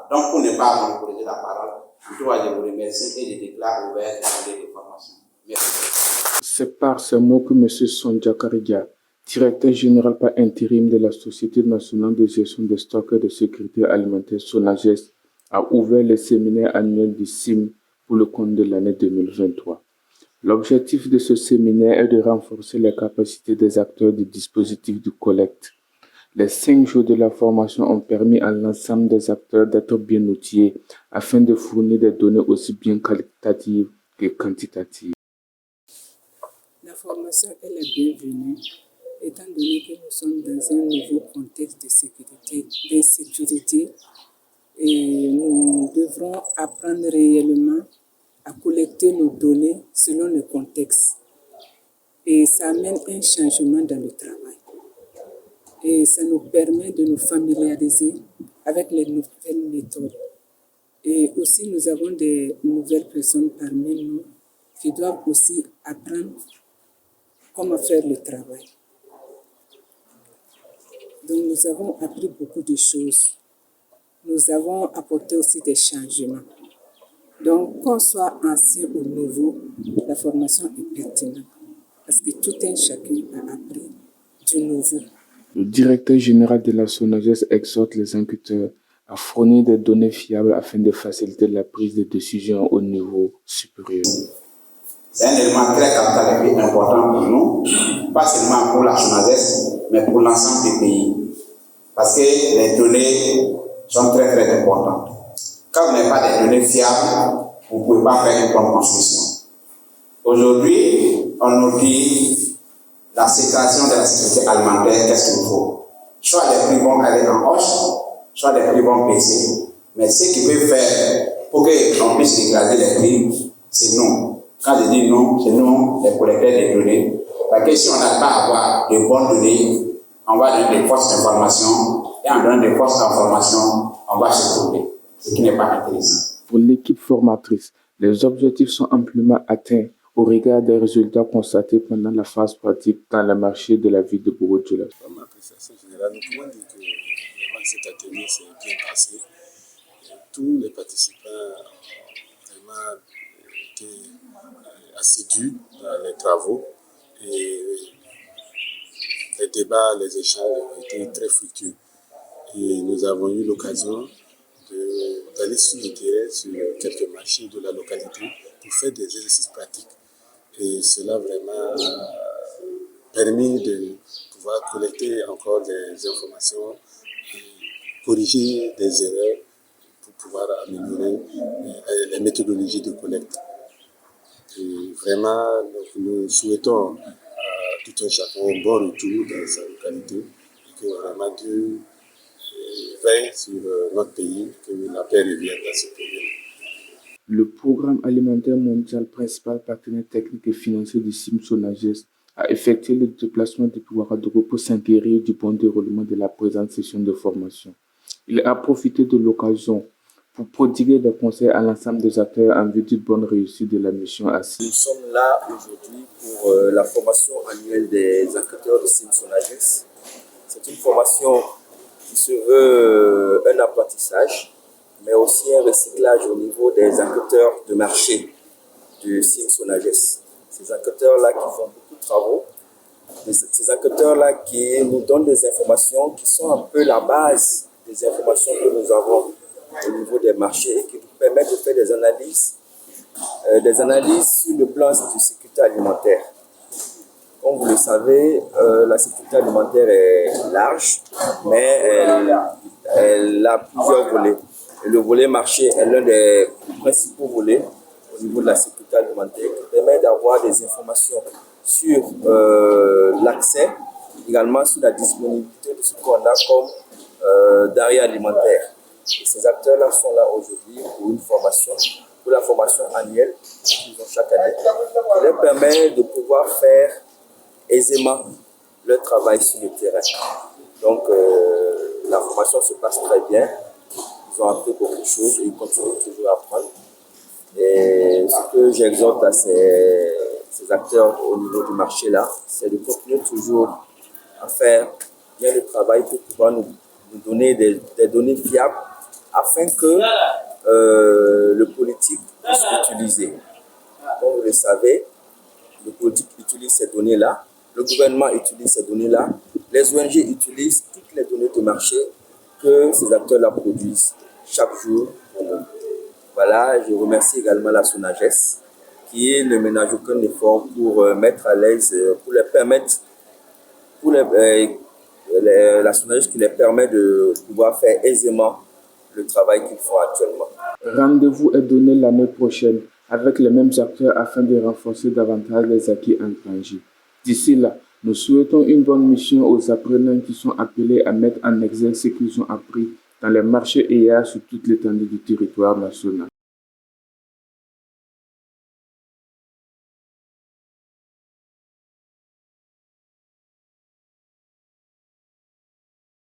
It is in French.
Donc, pour ne pas monopoliser la parole, je vous remercie et je déclare ouvert les délais de formation. Merci. C'est par ces mots que M. Sondia Karidia, directeur général par intérim de la Société nationale de gestion des stocks et de sécurité alimentaire SONAGES, a ouvert le séminaire annuel du CIM pour le compte de l'année 2023. L'objectif de ce séminaire est de renforcer les capacités des acteurs du dispositif de collecte. Les 5 jours de la formation ont permis à l'ensemble des acteurs d'être bien outillés afin de fournir des données aussi bien qualitatives que quantitatives. La formation elle est bienvenue, étant donné que nous sommes dans un nouveau contexte de sécurité et nous devrons apprendre réellement à collecter nos données selon le contexte. Et ça amène un changement dans le travail. Et ça nous permet de nous familiariser avec les nouvelles méthodes. Et aussi, nous avons des nouvelles personnes parmi nous qui doivent aussi apprendre comment faire le travail. Donc, nous avons appris beaucoup de choses. Nous avons apporté aussi des changements. Donc, qu'on soit ancien ou nouveau, la formation est pertinente parce que tout un chacun a appris du nouveau. Le directeur général de la SONAGES exhorte les enquêteurs à fournir des données fiables afin de faciliter la prise de décision au niveau supérieur. C'est un élément très capital et important pour nous, pas seulement pour la SONAGES, mais pour l'ensemble des pays. Parce que les données sont très très importantes. Quand vous n'avez pas des données fiables, vous ne pouvez pas faire une bonne construction. Aujourd'hui, on nous dit la sécrétion de la sécurité alimentaire, qu'est-ce qu'il faut? Soit les prix vont aller en hausse, soit les prix vont baisser. Mais ce qui peut faire pour qu'on puisse dégrader les prix, c'est nous. Quand je dis nous, c'est nous, les collecteurs des données. Parce que si on n'a pas à avoir de bonnes données, on va donner des fausses informations, et en donnant des fausses informations, on va se tromper, ce qui n'est pas intéressant. Pour l'équipe formatrice, les objectifs sont amplement atteints au regard des résultats constatés pendant la phase pratique dans le marché de la ville de Bogo-Dioula. Dans ma appréciation générale, nous pouvons dire que vraiment cet atelier s'est bien passé. Et tous les participants ont vraiment été assidus dans les travaux et les débats, les échanges ont été très fructueux. Et nous avons eu l'occasion d'aller sur le terrain, sur quelques marchés de la localité pour faire des exercices pratiques. Et cela vraiment a permis de pouvoir collecter encore des informations et corriger des erreurs pour pouvoir améliorer les méthodologies de collecte. Et vraiment, donc, nous souhaitons à tout un chacun un bon retour dans sa localité et que vraiment Dieu veille sur notre pays, que la paix revienne dans ce pays. Le Programme alimentaire mondial, principal partenaire technique et financier du CIM SONAGES, a effectué le déplacement depuis Ouagadougou pour s'inquiéter du bon déroulement de la présente session de formation. Il a profité de l'occasion pour prodiguer des conseils à l'ensemble des acteurs en vue d'une bonne réussite de la mission ACI. Nous sommes là aujourd'hui pour la formation annuelle des enquêteurs de CIM SONAGES. C'est une formation qui se veut un apprentissage, mais aussi un recyclage au niveau des enquêteurs de marché du CIM SONAGES. Ces enquêteurs-là qui font beaucoup de travaux, ces enquêteurs-là qui nous donnent des informations qui sont un peu la base des informations que nous avons au niveau des marchés et qui nous permettent de faire des analyses sur le plan de sécurité alimentaire. Comme vous le savez, la sécurité alimentaire est large, mais elle a plusieurs volets. Et le volet marché est l'un des principaux volets au niveau de la sécurité alimentaire qui permet d'avoir des informations sur l'accès, également sur la disponibilité de ce qu'on a comme denrées alimentaires. Et ces acteurs-là sont là aujourd'hui pour une formation, pour la formation annuelle qu'ils ont chaque année, qui leur permet de pouvoir faire aisément leur travail sur le terrain. Donc la formation se passe très bien. Ils ont appris beaucoup de choses et ils continuent toujours à apprendre. Et ce que j'exhorte à ces acteurs au niveau du marché là, c'est de continuer toujours à faire bien le travail pour pouvoir nous donner des données fiables afin que le politique puisse l'utiliser. Comme vous le savez, le politique utilise ces données-là, le gouvernement utilise ces données-là, les ONG utilisent toutes les données de marché que ces acteurs-là produisent chaque jour pour nous. Voilà, je remercie également la SONAGES qui ne ménage aucun effort pour mettre à l'aise, pour les permettre, la SONAGES qui les permet de pouvoir faire aisément le travail qu'ils font actuellement. Rendez-vous est donné l'année prochaine avec les mêmes acteurs afin de renforcer davantage les acquis engrangés. D'ici là, nous souhaitons une bonne mission aux apprenants qui sont appelés à mettre en exergue ce qu'ils ont appris dans les marchés EA sur toute l'étendue du territoire national.